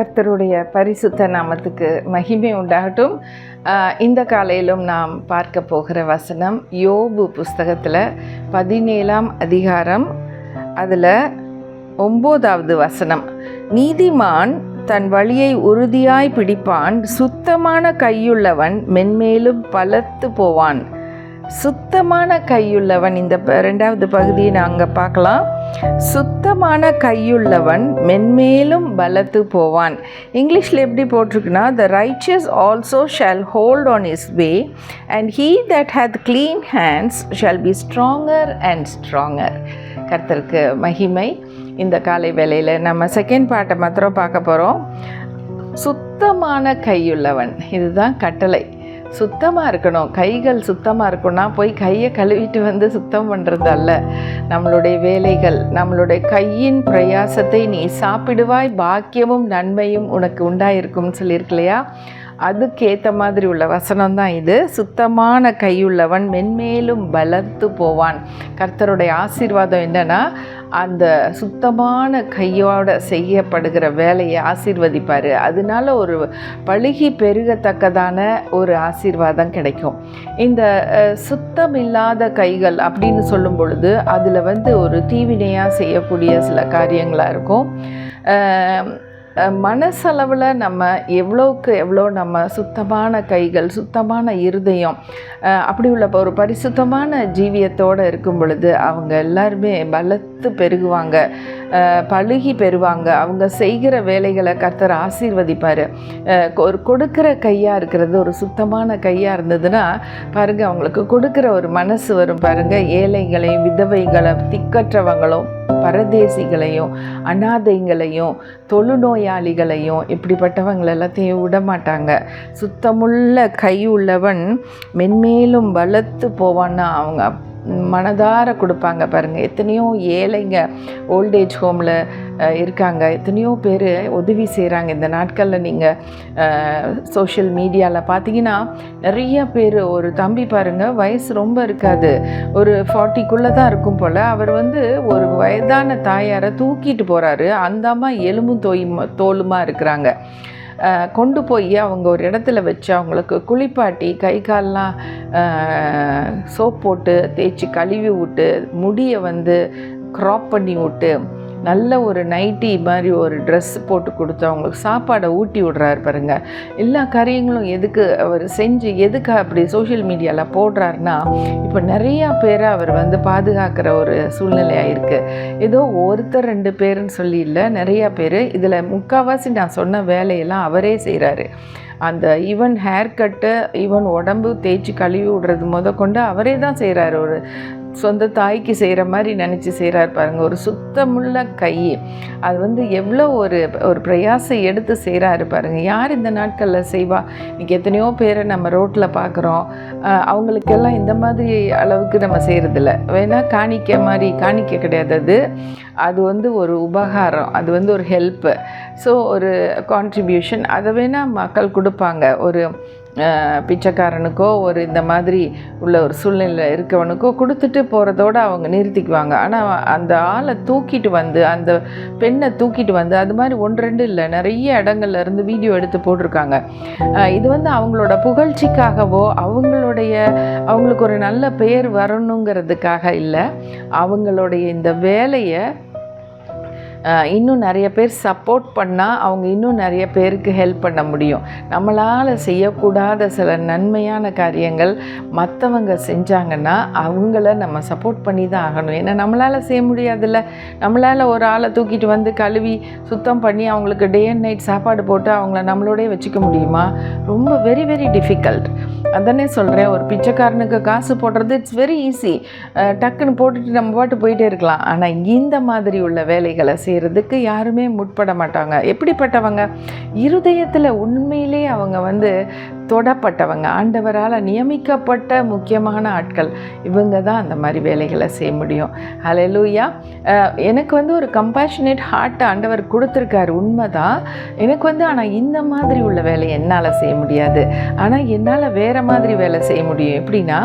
கர்த்தருடைய பரிசுத்த நாமத்துக்கு மகிமை உண்டாகட்டும். இந்த காலையிலும் நாம் பார்க்க போகிற வசனம் யோபு புஸ்தகத்தில் 17ஆம் அதிகாரம் அதில் 9வது வசனம். நீதிமான் தன் வழியை உறுதியாய் பிடிப்பான், சுத்தமான கையுள்ளவன் மென்மேலும் பலத்து போவான். சுத்தமான கையுள்ளவன், இந்த 2வது பகுதியை நாங்கள் பார்க்கலாம். சுத்தமான கையுள்ளவன் மென்மேலும் பலத்து போவான். இங்கிலீஷில் எப்படி போட்டிருக்குன்னா, the righteous also shall hold on his way, and he that hath clean hands shall be stronger and stronger. கர்த்தருக்கு மகிமை. இந்த காலை வேளையில் நம்ம செகண்ட் பார்ட்டை மாத்திரம் பார்க்க போகிறோம். சுத்தமான கையுள்ளவன், இதுதான் கட்டளை. சுத்தமாக இருக்கணும், கைகள் சுத்தமாக இருக்குன்னா போய் கையை கழுவிட்டு வந்து சுத்தம் பண்ணுறது அல்ல. நம்மளுடைய வேலைகள், நம்மளுடைய கையின் பிரயாசத்தை நீ சாப்பிடுவாய், பாக்கியமும் நன்மையும் உனக்கு உண்டாயிருக்கும்னு சொல்லியிருக்கு இல்லையா? அதுக்கேற்ற மாதிரி உள்ள வசனம் தான் இது. சுத்தமான கையுள்ளவன் மென்மேலும் பலத்து போவான். கர்த்தருடைய ஆசீர்வாதம் என்னன்னா, அந்த சுத்தமான கையோடு செய்யப்படுகிற வேலையை ஆசீர்வதிப்பார். அதனால ஒரு பழுகி பெருகத்தக்கதான ஒரு ஆசீர்வாதம் கிடைக்கும். இந்த சுத்தம் இல்லாத கைகள் அப்படின்னு சொல்லும் பொழுது அதில் ஒரு தீவினையாக செய்யக்கூடிய சில காரியங்களாக இருக்கும். மனசளவில் நம்ம எவ்வளோக்கு எவ்வளோ நம்ம சுத்தமான கைகள், சுத்தமான இருதயம், அப்படி உள்ள ஒரு பரிசுத்தமான ஜீவியத்தோடு இருக்கும் பொழுது அவங்க எல்லாருமே பலத்து பெருகுவாங்க, பழுகி பெறுவாங்க. அவங்க செய்கிற வேலைகளை கர்த்தர் ஆசீர்வதிப்பார். ஒரு கொடுக்கிற கையாக இருக்கிறது, ஒரு சுத்தமான கையாக இருந்ததுன்னா பாருங்கள், அவங்களுக்கு கொடுக்கிற ஒரு மனசு வரும் பாருங்கள். ஏழைகளையும் விதவைகளையும் திக்கற்றவங்களும் பரதேசிகளையும் அநாதைங்களையும் தொழுநோயாளிகளையும் இப்படிப்பட்டவங்களை எல்லாத்தையும் விட மாட்டாங்க. சுத்தமுள்ள கை உள்ளவன் மென்மேலும் பலத்து போவான்னா அவங்க மனதார கொடுப்பாங்க பாருங்கள். எத்தனையோ ஏழைங்க ஓல்டேஜ் ஹோமில் இருக்காங்க, எத்தனையோ பேர் உதவி செய்கிறாங்க. இந்த நாட்களில் நீங்கள் சோஷியல் மீடியாவில் பார்த்தீங்கன்னா நிறைய பேர், ஒரு தம்பி பாருங்கள், வயசு ரொம்ப இருக்காது, ஒரு 40க்குள்ளே தான் இருக்கும் போல். அவர் ஒரு வயதான தாயாரை தூக்கிட்டு போகிறாரு. அந்த அம்மா எலும்பும் தோலுமா இருக்கிறாங்க. கொண்டு போய் அவங்க ஒரு இடத்துல வச்சு அவங்களுக்கு குளிப்பாட்டி கை கால்லாம் சோப் போட்டு தேய்ச்சி கழுவி விட்டு, முடியை க்ராப் பண்ணி விட்டு, நல்ல ஒரு நைட்டி மாதிரி ஒரு ட்ரெஸ் போட்டு கொடுத்து அவங்களுக்கு சாப்பாடை ஊட்டி விடுறாரு பாருங்க. எல்லா காரியங்களும் எதுக்கு அவர் செஞ்சு எதுக்கு அப்படி சோஷியல் மீடியாவில் போடுறாருன்னா, இப்போ நிறையா பேரை அவர் பாதுகாக்கிற ஒரு சூழ்நிலையாக இருக்குது. ஏதோ ஒருத்தர் 2 பேருன்னு சொல்லி இல்லை, நிறையா பேர். இதில் முக்கால்வாசி நான் சொன்ன வேலையெல்லாம் அவரே செய்கிறாரு. அந்த ஈவன் ஹேர் கட்டு, ஈவன் உடம்பு தேய்ச்சி கழுவி விடுறது கொண்டு அவரே தான் செய்கிறாரு. ஒரு சொந்த தாய்க்கு செய்கிற மாதிரி நினச்சி செய்கிறாரு பாருங்கள். ஒரு சுத்தமுள்ள கை, அது எவ்வளோ ஒரு பிரயாசம் எடுத்து செய்கிறாரு பாருங்கள். யார் இந்த நாட்களில் செய்வா? இன்றைக்கி எத்தனையோ பேரை நம்ம ரோட்டில் பார்க்குறோம். அவங்களுக்கெல்லாம் இந்த மாதிரி அளவுக்கு நம்ம செய்கிறதில்ல. வேணால் காணிக்கை கிடையாது, அது ஒரு உபகாரம், அது ஒரு ஹெல்ப்பு. ஸோ ஒரு கான்ட்ரிபியூஷன், அதை வேணால் மக்கள் கொடுப்பாங்க. ஒரு பிச்சைக்காரனுக்கோ ஒரு இந்த மாதிரி உள்ள ஒரு சூழ்நிலை இருக்கவனுக்கோ கொடுத்துட்டு போகிறதோடு அவங்க நிறுத்திக்குவாங்க. ஆனால் அந்த ஆளை தூக்கிட்டு அந்த பெண்ணை தூக்கிட்டு அது மாதிரி 1-2 இல்லை, நிறைய இடங்கள்ல இருந்து வீடியோ எடுத்து போட்டிருக்காங்க. இது அவங்களோட புகழ்ச்சிக்காகவோ அவங்களுக்கு ஒரு நல்ல பெயர் வரணுங்கிறதுக்காக இல்லை. அவங்களுடைய இந்த வேலையை இன்னும் நிறைய பேர் சப்போர்ட் பண்ணால் அவங்க இன்னும் நிறைய பேருக்கு ஹெல்ப் பண்ண முடியும். நம்மளால் செய்யக்கூடாத சில நன்மையான காரியங்கள் மற்றவங்க செஞ்சாங்கன்னா அவங்கள நம்ம சப்போர்ட் பண்ணி தான் ஆகணும். ஏன்னா நம்மளால் செய்ய முடியாதுல்ல. நம்மளால் ஒரு ஆளை தூக்கிட்டு கழுவி சுத்தம் பண்ணி அவங்களுக்கு டே அண்ட் நைட் சாப்பாடு போட்டு அவங்கள நம்மளோடய வச்சுக்க முடியுமா? ரொம்ப வெரி வெரி டிஃபிகல்ட். அதானே சொல்கிறேன். ஒரு பிச்சைக்காரனுக்கு காசு போடுறது இட்ஸ் வெரி ஈஸி, டக்குன்னு போட்டுட்டு நம்ம பாட்டு போயிட்டே இருக்கலாம். ஆனால் இந்த மாதிரி உள்ள வேலைகளை செய்கிறதுக்கு யாருமே முற்பட மாட்டாங்க. எப்படிப்பட்டவங்க? இருதயத்தில் உண்மையிலே அவங்க தொடப்பட்டவங்க, ஆண்டவரால் நியமிக்கப்பட்ட முக்கியமான ஆட்கள். இவங்க தான் அந்த மாதிரி வேலைகளை செய்ய முடியும். ஹல்லேலூயா. எனக்கு ஒரு கம்பேஷனேட் ஹார்ட் ஆண்டவர் கொடுத்துருக்காரு, உண்மைதான். எனக்கு ஆனால் இந்த மாதிரி உள்ள வேலையை என்னால் செய்ய முடியாது. ஆனால் என்னால் வேறு மாதிரி வேலை செய்ய முடியும். எப்படின்னா,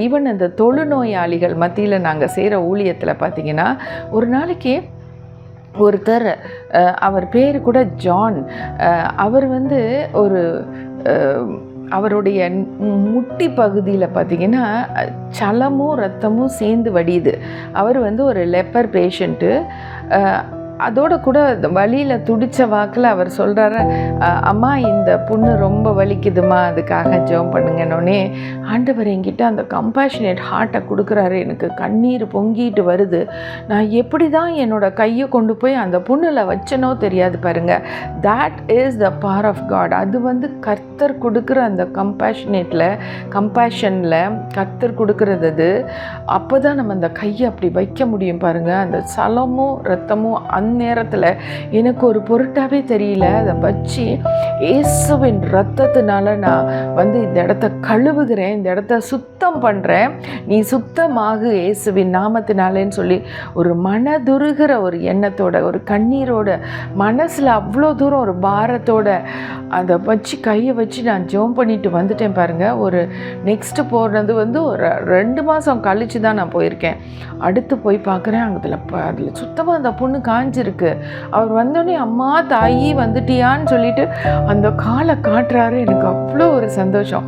ஈவன் இந்த தொழுநோயாளிகள் மத்தியில் நாங்கள் செய்கிற ஊழியத்தில் பார்த்திங்கன்னா, ஒரு நாளைக்கு ஒருத்தர், அவர் பேர் கூட ஜான். அவர் வந்து ஒரு அவருடைய முட்டி பகுதியில் பார்த்திங்கன்னா சலமும் ரத்தமும் சேர்ந்து வடியுது. அவர் வந்து ஒரு லெப்பர் பேஷண்ட்டு. அதோடு கூட வலியில் துடித்த வாக்கில் அவர் சொல்கிறாரு, அம்மா இந்த புண்ணு ரொம்ப வலிக்குதுமா, அதுக்காக ஜெபம் பண்ணுங்கன்னொன்னே ஆண்டவர் என்கிட்ட அந்த கம்பேஷனேட் ஹார்ட்டை கொடுக்குறாரு. எனக்கு கண்ணீர் பொங்கிட்டு வருது. நான் எப்படி தான் என்னோடய கையை கொண்டு போய் அந்த புண்ணில் வச்சனோ தெரியாது பாருங்கள். That is the power of God. அது வந்து கர்த்தர் கொடுக்குற அந்த கம்பேஷனில் கர்த்தர் கொடுக்குறது அது. அப்போ தான் நம்ம அந்த கையை அப்படி வைக்க முடியும் பாருங்கள். அந்த சலமும் ரத்தமும் நேரத்தில் எனக்கு ஒரு பொருட்டாவே தெரியல. அதை வச்சு இயேசுவின் ரத்தத்தினால நான் வந்து இந்த இடத்த கழுவுகிறேன், இந்த இடத்த சுத்தம் பண்ணுறேன், நீ சுத்தமாக இயேசுவின் நாமத்தினாலேன்னு சொல்லி ஒரு மனதுருகிற ஒரு எண்ணத்தோட, ஒரு கண்ணீரோட, மனசில் அவ்வளோ தூரம் ஒரு பாரத்தோட அதை வச்சு கையை வச்சு நான் ஜெபம் பண்ணிட்டு வந்துட்டேன் பாருங்கள். ஒரு நெக்ஸ்ட்டு போகிறது வந்து ஒரு 2 மாதம் கழித்து தான் நான் போயிருக்கேன். அடுத்து போய் பார்க்குறேன், அதில் சுத்தமாக அந்த பொண்ணு காஞ்சிருக்கு. அவர் வந்தோடனே அம்மா தாயி வந்துட்டியான்னு சொல்லிட்டு அந்த காலை காட்டுறாரு. எனக்கு அவ்வளோ ஒரு சந்தோஷம்.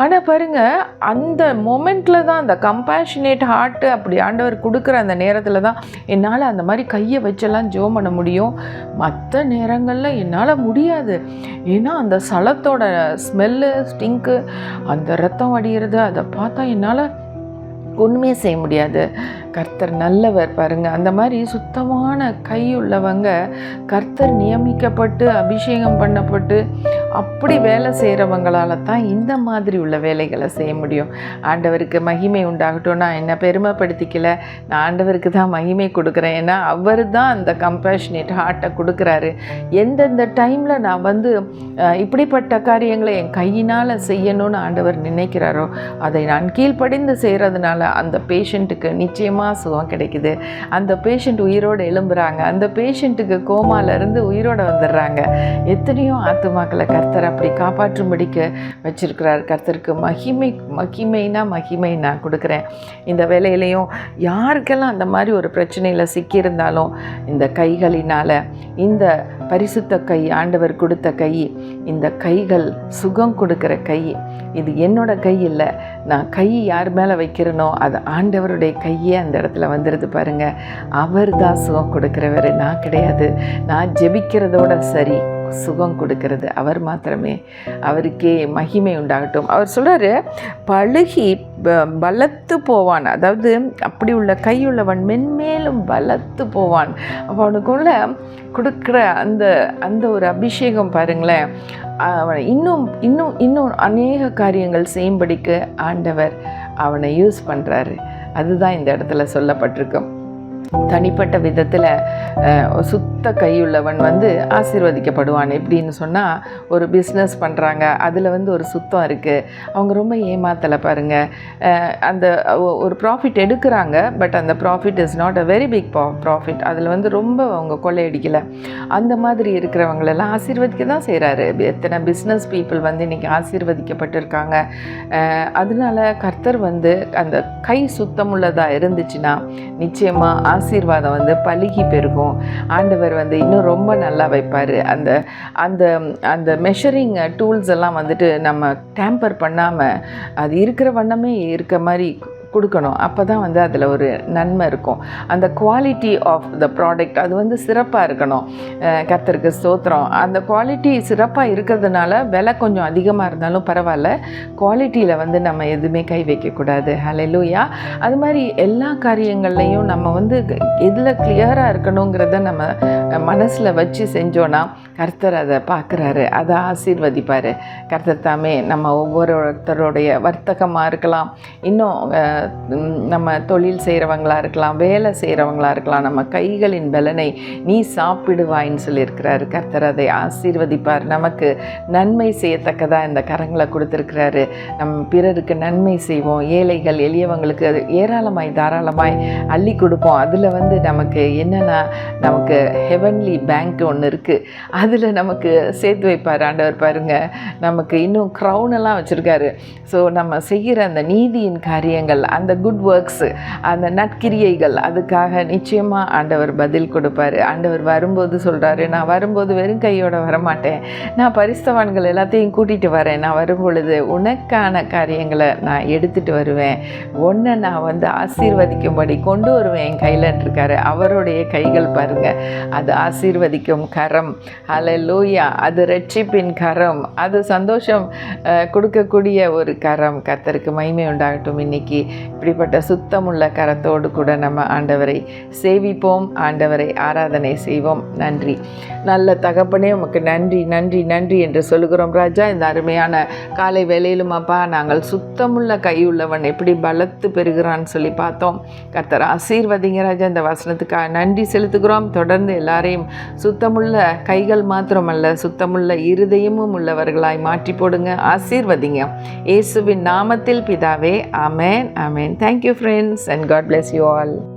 ஆனால் பாருங்கள், அந்த மொமெண்ட்டில் தான் அந்த கம்பேஷனேட் ஹார்ட்டு அப்படி ஆண்டவர் கொடுக்குற அந்த நேரத்தில் தான் என்னால் அந்த மாதிரி கையை வச்செல்லாம் ஜெபம் பண்ண முடியும். மற்ற நேரங்களில் என்னால் முடியாது. ஏன்னா அந்த சலத்தோட ஸ்மெல்லு, ஸ்டிங்க்கு, அந்த ரத்தம் வடிகிறது, அதை பார்த்தா என்னால் ஒன்றுமே செய்ய முடியாது. கர்த்தர் நல்லவர் பாருங்கள். அந்த மாதிரி சுத்தமான கை உள்ளவங்க கர்த்தர் நியமிக்கப்பட்டு அபிஷேகம் பண்ணப்பட்டு அப்படி வேலை செய்கிறவங்களால தான் இந்த மாதிரி உள்ள வேலைகளை செய்ய முடியும். ஆண்டவருக்கு மகிமை உண்டாகட்டும். நான் என்ன பெருமைப்படுத்திக்கல, நான் ஆண்டவருக்கு தான் மகிமை கொடுக்குறேன். ஏன்னா அவர் தான் அந்த கம்பேஷனேட் ஹார்ட்டை கொடுக்குறாரு. எந்தெந்த டைமில் நான் வந்து இப்படிப்பட்ட காரியங்களை என் கையினால் செய்யணும்னு ஆண்டவர் நினைக்கிறாரோ அதை நான் கீழ்ப்படிந்து செய்கிறதுனால அந்த பேஷண்ட்டுக்கு நிச்சயமாக சுகம் கிடைக்குது. அந்த பேஷண்ட் உயிரோடு எழும்புறாங்க. அந்த பேஷண்ட்டுக்கு கோமாலேருந்து உயிரோடு வந்துடுறாங்க. எத்தனையோ ஆத்துமாக்களை கர்த்தர் அப்படி காப்பாற்றும்படிக்கு வச்சிருக்கிறார். கர்த்தருக்கு மகிமை நான் கொடுக்குறேன். இந்த வேலையிலையும் யாருக்கெல்லாம் அந்த மாதிரி ஒரு பிரச்சனையில் சிக்கியிருந்தாலும் இந்த கைகளினால், இந்த பரிசுத்த கை, ஆண்டவர் கொடுத்த கை, இந்த கைகள் சுகம் கொடுக்குற கை. இது என்னோட கை இல்லை, நான் கை யார் மேலே வைக்கிறனோ அது ஆண்டவருடைய கையே அந்த இடத்துல வந்துடுது பாருங்கள். அவர் தான் சுகம் கொடுக்குறவர், நான் கிடையாது. நான் ஜெபிக்கிறதோட சரி, சுகம் கொடுக்கிறது அவர் மாத்திரமே. அவருக்கே மகிமை உண்டாகட்டும். அவர் சொல்கிறாரு, பழுகி பலத்து போவான். அதாவது அப்படி உள்ள கையுள்ளவன் மென்மேலும் பலத்து போவான். அப்போ அவனுக்குள்ள கொடுக்குற அந்த ஒரு அபிஷேகம் பாருங்களேன், அவனை இன்னும் அநேக காரியங்கள் செய்யும்படிக்கு ஆண்டவர் அவனை யூஸ் பண்ணுறாரு. அதுதான் இந்த இடத்துல சொல்லப்பட்டிருக்கும். தனிப்பட்ட விதத்தில் சுத்த கையுள்ளவன் வந்து ஆசீர்வதிக்கப்படுவான். எப்படின்னு சொன்னால், ஒரு பிஸ்னஸ் பண்ணுறாங்க, அதில் வந்து ஒரு சுத்தம் இருக்குது, அவங்க ரொம்ப ஏமாத்தலை பாருங்கள். அந்த ஒரு ப்ராஃபிட் எடுக்கிறாங்க, பட் அந்த profit is not a very big profit. அதில் வந்து ரொம்ப அவங்க கொள்ளையடிக்கலை. அந்த மாதிரி இருக்கிறவங்களெல்லாம் ஆசீர்வதிக்க தான் செய்கிறாரு. எத்தனை பிஸ்னஸ் பீப்புள் வந்து இன்றைக்கி ஆசீர்வதிக்கப்பட்டிருக்காங்க. அதனால கர்த்தர் வந்து அந்த கை சுத்தமுள்ளதாக இருந்துச்சுன்னா நிச்சயமாக ஆசீர்வாதம் வந்து பலுகி பெருகும். ஆண்டவர் வந்து இன்னும் ரொம்ப நல்லா வைப்பார். அந்த அந்த அந்த மெஷரிங் டூல்ஸ் எல்லாம் வந்துட்டு நம்ம டேம்பர் பண்ணாமல் அது இருக்கிற வண்ணமே இருக்க மாதிரி கொடுக்கணும். அப்போ தான் வந்து அதில் ஒரு நன்மை இருக்கும். அந்த குவாலிட்டி ஆஃப் த ப்ராடக்ட் அது வந்து சிறப்பாக இருக்கணும். கர்த்தருக்கு ஸ்தோத்திரம். அந்த குவாலிட்டி சிறப்பாக இருக்கிறதுனால விலை கொஞ்சம் அதிகமாக இருந்தாலும் பரவாயில்ல, குவாலிட்டியில் வந்து நம்ம எதுவுமே கை வைக்கக்கூடாது. ஹல்லேலூயா. அது மாதிரி எல்லா காரியங்கள்லையும் நம்ம வந்து எதில் கிளியராக இருக்கணுங்கிறத நம்ம மனசில் வச்சு செஞ்சோன்னா கர்த்தர் அதை பார்க்குறாரு, அதை ஆசீர்வதிப்பார். கர்த்தர் தாமே நம்ம ஒவ்வொருத்தருடைய வர்த்தகமாக இருக்கலாம், இன்னும் நம்ம தொழில் செய்கிறவங்களாக இருக்கலாம், வேலை செய்கிறவங்களாக இருக்கலாம், நம்ம கைகளின் பலனை நீ சாப்பிடுவாயின்னு சொல்லியிருக்கிறாரு. கர்த்தர் அதை ஆசீர்வதிப்பார். நமக்கு நன்மை செய்யத்தக்கதாக இந்த கரங்களை கொடுத்துருக்கிறாரு. நம்ம பிறருக்கு நன்மை செய்வோம், ஏழைகள் எளியவங்களுக்கு அது ஏராளமாய் தாராளமாய் அள்ளி கொடுப்போம். அதில் வந்து நமக்கு என்னென்னா, நமக்கு ஹெவன்லி பேங்க் ஒன்று இருக்குது, அதில் நமக்கு சேர்த்து வைப்பார் ஆண்டவர். பாருங்கள், நமக்கு இன்னும் க்ரௌனெல்லாம் வச்சுருக்காரு. ஸோ நம்ம செய்கிற அந்த நீதியின் காரியங்கள் அந்த குட் ஒர்க்ஸு, அந்த நற்கிரியைகள், அதுக்காக நிச்சயமாக ஆண்டவர் பதில் கொடுப்பார். ஆண்டவர் வரும்போது சொல்கிறாரு, நான் வரும்போது வெறும் கையோடு வரமாட்டேன், நான் பரிசுத்தவான்கள் எல்லாத்தையும் கூட்டிகிட்டு வரேன், நான் வரும்பொழுது உனக்கான காரியங்களை நான் எடுத்துகிட்டு வருவேன், ஒன்றை நான் ஆசீர்வதிக்கும்படி கொண்டு வருவேன் என் கையிலன்றிருக்காரு. அவருடைய கைகள் பாருங்கள், அது ஆசீர்வதிக்கும் கரம். ஹல்லேலூயா. அது ரட்சிப்பின் கரம், அது சந்தோஷம் கொடுக்கக்கூடிய ஒரு கரம். கர்த்தருக்கு மகிமை உண்டாகட்டும். இன்னைக்கு இப்படிப்பட்ட சுத்தமுள்ள கரத்தோடு கூட நம்ம ஆண்டவரை சேவிப்போம், ஆண்டவரை ஆராதனை செய்வோம். நன்றி நல்ல தகப்பனே, உமக்கு நன்றி நன்றி நன்றி என்று சொல்லுகிறோம் ராஜா. இந்த அருமையான காலை வேளையிலும் அப்பா, நாங்கள் சுத்தமுள்ள கையுள்ளவன் எப்படி பலத்து பெறுகிறான்னு சொல்லி பார்த்தோம். கர்த்தர் ஆசீர்வதிங்க ராஜா. இந்த வசனத்துக்காக நன்றி செலுத்துகிறோம். தொடர்ந்து எல்லாரையும் சுத்தமுள்ள கைகள் மாத்திரமல்ல, சுத்தமுள்ள இருதயமும் உள்ளவர்களாய் மாற்றி போடுங்க, ஆசீர்வதிங்க. இயேசுவின் நாமத்தில் பிதாவே, ஆமென் ஆமென். Thank you friends and God bless you all.